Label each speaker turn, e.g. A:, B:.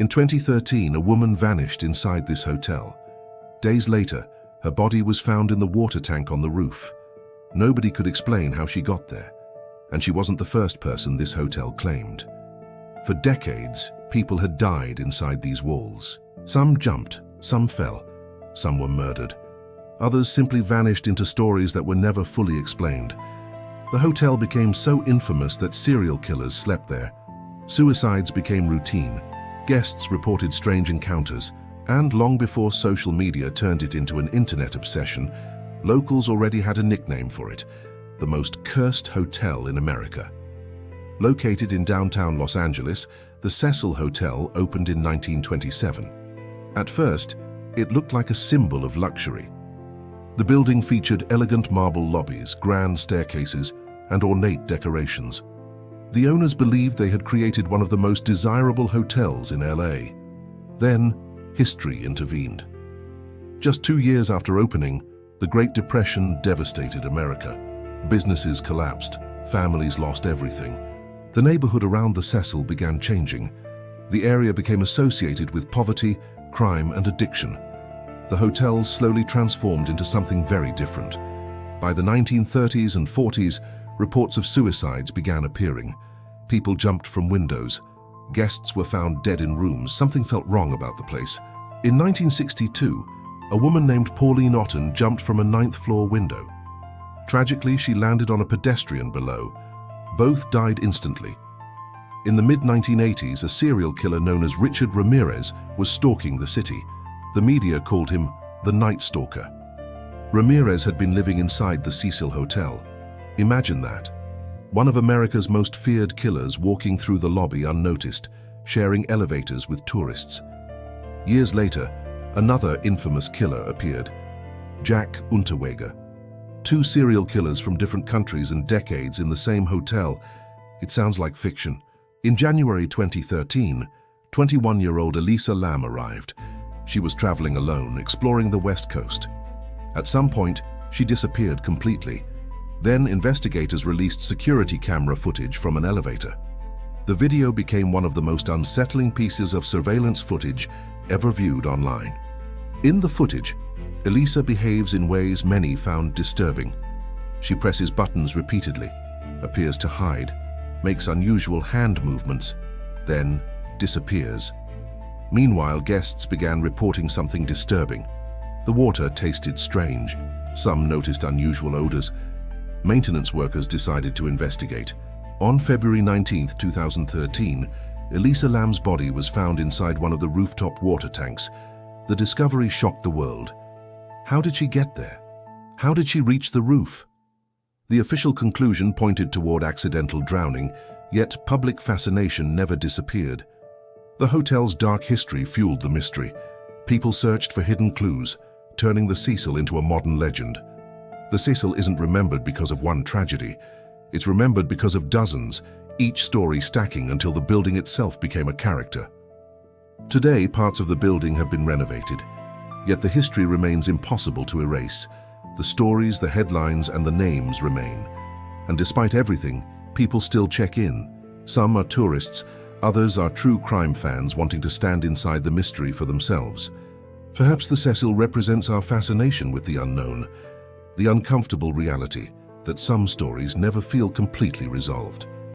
A: In 2013, a woman vanished inside this hotel. Days later, her body was found in the water tank on the roof. Nobody could explain how she got there, and she wasn't the first person this hotel claimed. For decades, people had died inside these walls. Some jumped, some fell, some were murdered. Others simply vanished into stories that were never fully explained. The hotel became so infamous that serial killers slept there. Suicides became routine. Guests reported strange encounters, and long before social media turned it into an internet obsession, locals already had a nickname for it: the most cursed hotel in America. Located in downtown Los Angeles, the Cecil Hotel opened in 1927. At first, it looked like a symbol of luxury. The building featured elegant marble lobbies, grand staircases, and ornate decorations. The owners believed they had created one of the most desirable hotels in LA. Then, history intervened. Just 2 years after opening, the Great Depression devastated America. Businesses collapsed, families lost everything. The neighborhood around the Cecil began changing. The area became associated with poverty, crime, and addiction. The hotels slowly transformed into something very different. By the 1930s and 40s, reports of suicides began appearing. People jumped from windows. Guests were found dead in rooms. Something felt wrong about the place. In 1962, a woman named Pauline Otten jumped from a 9th-floor window. Tragically, she landed on a pedestrian below. Both died instantly. In the mid-1980s, a serial killer known as Richard Ramirez was stalking the city. The media called him the Night Stalker. Ramirez had been living inside the Cecil Hotel. Imagine that. One of America's most feared killers walking through the lobby unnoticed, sharing elevators with tourists. Years later, another infamous killer appeared: Jack Unterweger. 2 serial killers from different countries and decades in the same hotel. It sounds like fiction. In January 2013, 21-year-old Elisa Lam arrived. She was traveling alone, exploring the West Coast. At some point, she disappeared completely. Then investigators released security camera footage from an elevator. The video became one of the most unsettling pieces of surveillance footage ever viewed online. In the footage, Elisa behaves in ways many found disturbing. She presses buttons repeatedly, appears to hide, makes unusual hand movements, then disappears. Meanwhile, guests began reporting something disturbing. The water tasted strange. Some noticed unusual odors. Maintenance workers decided to investigate. On February 19, 2013, Elisa Lam's body was found inside one of the rooftop water tanks. The discovery shocked the world. How did she get there? How did she reach the roof? The official conclusion pointed toward accidental drowning, yet public fascination never disappeared. The hotel's dark history fueled the mystery. People searched for hidden clues, turning the Cecil into a modern legend. The Cecil isn't remembered because of one tragedy. It's remembered because of dozens, each story stacking until the building itself became a character. Today, parts of the building have been renovated, yet the history remains impossible to erase. The stories, the headlines, and the names remain. And despite everything, people still check in. Some are tourists, others are true crime fans wanting to stand inside the mystery for themselves. Perhaps the Cecil represents our fascination with the unknown, the uncomfortable reality that some stories never feel completely resolved.